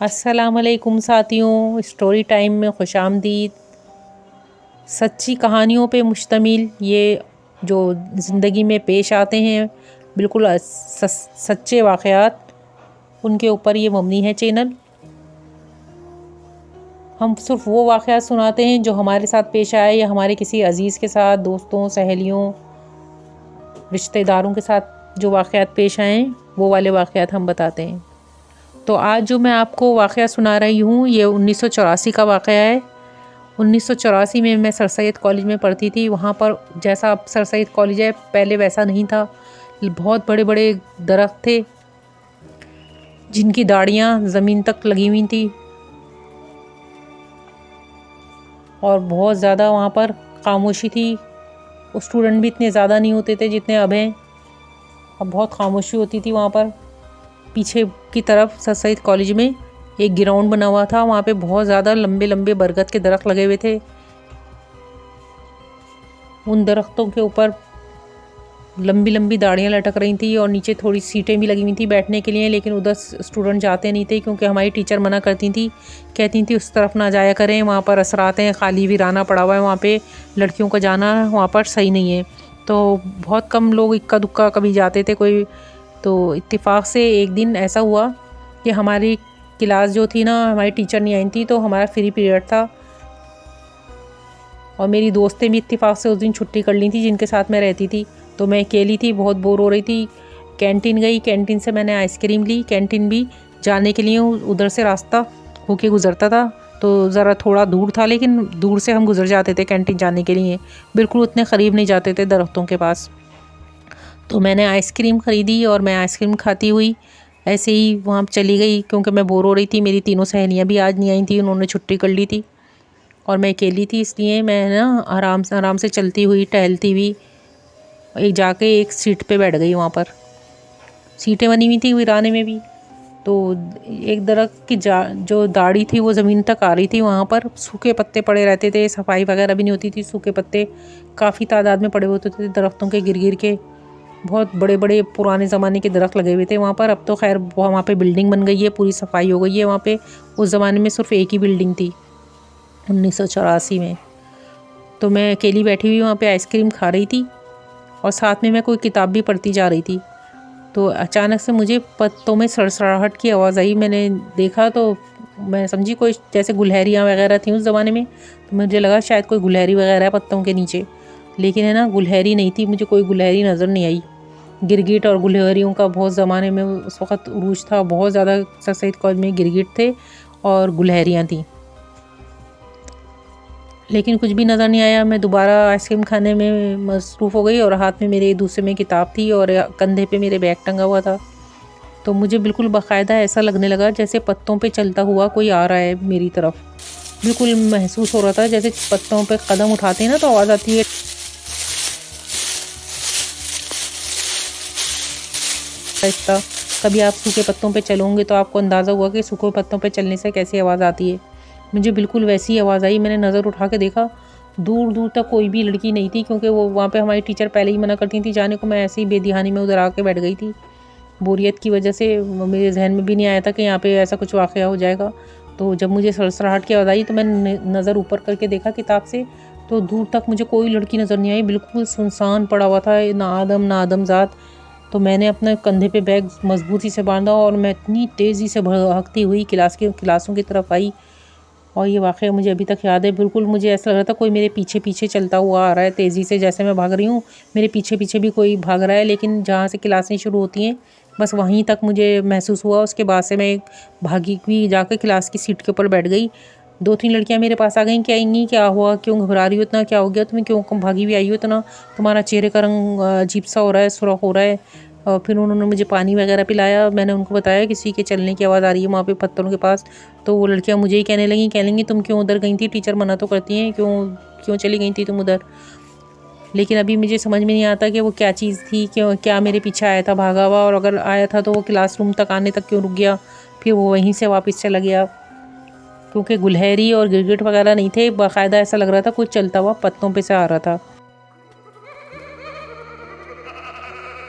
अस्सलामुअलैकुम साथियों, story time में खुशामदीद। सच्ची कहानियों पे मुश्तमिल ये जो ज़िंदगी में पेश आते हैं, बिल्कुल सच्चे वाक़यात, उनके ऊपर ये मबनी है चैनल। हम सिर्फ वो वाक़यात सुनाते हैं जो हमारे साथ पेश आए या हमारे किसी अज़ीज़ के साथ, दोस्तों, सहेलियों, रिश्तेदारों के साथ जो वाक़यात पेश आए, वो वाले वाक़यात हम बताते हैं। तो आज जो मैं आपको वाक़या सुना रही हूँ, ये 1984 का वाक़या है। 1984 में मैं सर सैयद कॉलेज में पढ़ती थी। वहाँ पर जैसा अब सर सैयद कॉलेज है, पहले वैसा नहीं था। बहुत बड़े बड़े दरख्त थे जिनकी दाढ़ियाँ ज़मीन तक लगी हुई थी और बहुत ज़्यादा वहाँ पर खामोशी थी। स्टूडेंट भी इतने ज़्यादा नहीं होते थे जितने अब हैं। अब बहुत खामोशी होती थी वहाँ पर। पीछे की तरफ सर सैयद कॉलेज में एक ग्राउंड बना हुआ था। वहाँ पे बहुत ज़्यादा लंबे लंबे बरगद के दरख्त लगे हुए थे। उन दरख्तों के ऊपर लंबी लंबी दाढ़ियाँ लटक रही थी और नीचे थोड़ी सीटें भी लगी हुई थी बैठने के लिए, लेकिन उधर स्टूडेंट जाते नहीं थे क्योंकि हमारी टीचर मना करती थी, कहती थी उस तरफ ना जाया करें, वहाँ पर असराते हैं, खाली वीराना पड़ा हुआ है, वहाँ पे लड़कियों का जाना वहाँ पर सही नहीं है। तो बहुत कम लोग इक्का दुक्का कभी जाते थे कोई। तो इत्तेफाक से एक दिन ऐसा हुआ कि हमारी क्लास जो थी ना, हमारी टीचर नहीं आई थी, तो हमारा फ्री पीरियड था और मेरी दोस्तें भी इत्तेफाक से उस दिन छुट्टी कर ली थी जिनके साथ मैं रहती थी। तो मैं अकेली थी, बहुत बोर हो रही थी। कैंटीन गई, कैंटीन से मैंने आइसक्रीम ली। कैंटीन भी जाने के लिए उधर से रास्ता होके गुज़रता था, तो ज़रा थोड़ा दूर था, लेकिन दूर से हम गुज़र जाते थे कैंटीन जाने के लिए, बिल्कुल उतने क़रीब नहीं जाते थे दरख्तों के पास। तो मैंने आइसक्रीम ख़रीदी और मैं आइसक्रीम खाती हुई ऐसे ही वहाँ चली गई क्योंकि मैं बोर हो रही थी। मेरी तीनों सहेलियाँ भी आज नहीं आई थी, उन्होंने छुट्टी कर ली थी और मैं अकेली थी, इसलिए मैं ना आराम से चलती हुई, टहलती हुई एक सीट पे बैठ गई। वहाँ पर सीटें बनी हुई थी वीराने में भी। तो एक दरख्त की जो दाढ़ी थी वो ज़मीन तक आ रही थी। वहाँ पर सूखे पत्ते पड़े रहते थे, सफाई वगैरह भी नहीं होती थी। सूखे पत्ते काफ़ी तादाद में पड़े होते थे दरख्तों के गिर गिर के। बहुत बड़े बड़े पुराने ज़माने के दरख्त लगे हुए थे वहाँ पर। अब तो खैर वहाँ पे बिल्डिंग बन गई है, पूरी सफाई हो गई है वहाँ पे। उस ज़माने में सिर्फ एक ही बिल्डिंग थी 1984 में। तो मैं अकेली बैठी हुई वहाँ पे आइसक्रीम खा रही थी और साथ में मैं कोई किताब भी पढ़ती जा रही थी। तो अचानक से मुझे पत्तों में सड़सड़ाहट की आवाज़ आई। मैंने देखा तो मैं समझी कोई जैसे गुलहरियाँ वगैरह थी उस ज़माने में, तो मुझे लगा शायद कोई गुलहरी वगैरह है पत्तों के नीचे, लेकिन है ना, गुलहरी नहीं थी। मुझे कोई गुलहरी नज़र नहीं आई। गिरगिट और गुलहरियों का बहुत ज़माने में उस वक़्त उरूज था, बहुत ज़्यादा सर सैयद कॉलेज में गिरगिट थे और गुलहरियाँ थीं, लेकिन कुछ भी नज़र नहीं आया। मैं दोबारा आइसक्रीम खाने में मसरूफ़ हो गई और हाथ में मेरे दूसरे में किताब थी और कंधे पे मेरे बैग टंगा हुआ था। तो मुझे बिल्कुल बाकायदा ऐसा लगने लगा जैसे पत्तों पे चलता हुआ कोई आ रहा है मेरी तरफ। बिल्कुल महसूस हो रहा था जैसे पत्तों पे कदम उठाते हैं ना तो आवाज़ आती है आहिस्ता। कभी आप सूखे पत्तों पे चलोगे तो आपको अंदाज़ा हुआ कि सूखे पत्तों पे चलने से कैसी आवाज़ आती है। मुझे बिल्कुल वैसी आवाज़ आई। मैंने नज़र उठा के देखा, दूर दूर तक कोई भी लड़की नहीं थी क्योंकि वो वहाँ पे हमारी टीचर पहले ही मना करती थी जाने को। मैं ऐसे ही बेदिहानी में उधर आके बैठ गई थी। बोरियत की वजह से मेरे जहन में भी नहीं आया था कि यहाँ पे ऐसा कुछ वाक़या हो जाएगा। तो जब मुझे सड़सड़ाहट की आवाज़ आई तो मैंने नज़र ऊपर करके देखा किताब से, तो दूर तक मुझे कोई लड़की नज़र नहीं आई। बिल्कुल सुनसान पड़ा हुआ था, ना आदमज़ात। तो मैंने अपने कंधे पे बैग मजबूती से बांधा और मैं इतनी तेज़ी से भागती हुई क्लासों की तरफ आई। और ये वाक़या मुझे अभी तक याद है। बिल्कुल मुझे ऐसा लग रहा था कोई मेरे पीछे पीछे चलता हुआ आ रहा है तेज़ी से। जैसे मैं भाग रही हूँ, मेरे पीछे पीछे भी कोई भाग रहा है, लेकिन जहाँ से क्लासें शुरू होती हैं बस वहीं तक मुझे महसूस हुआ। उसके बाद से मैं भागी हुई जाकर क्लास की सीट के ऊपर बैठ गई। 2-3 लड़कियाँ मेरे पास आ गईं, कहेंगी क्या हुआ, क्यों घबरा रही हो इतना, क्या हो गया तुम्हें, क्यों भागी हुई आई हो इतना, तुम्हारा चेहरे का रंग अजीब सा हो रहा है, सुर्ख हो रहा है। और फिर उन्होंने मुझे पानी वगैरह पिलाया। मैंने उनको बताया किसी के चलने की आवाज़ आ रही है वहाँ पे पत्थरों के पास। तो वो लड़कियाँ मुझे ही कहने लगी तुम क्यों उधर गई थी, टीचर मना तो करती हैं, क्यों चली गई थी तुम उधर। लेकिन अभी मुझे समझ में नहीं आता कि वो क्या चीज़ थी, क्या मेरे पीछे आया था भागा हुआ, और अगर आया था तो वो क्लासरूम तक आने तक क्यों रुक गया, फिर वो वहीं से वापस चला गया। क्योंकि गुलहरी और गिरगिट वगैरह नहीं थे, बाकायदा ऐसा लग रहा था कुछ चलता हुआ पत्तों पे से आ रहा था।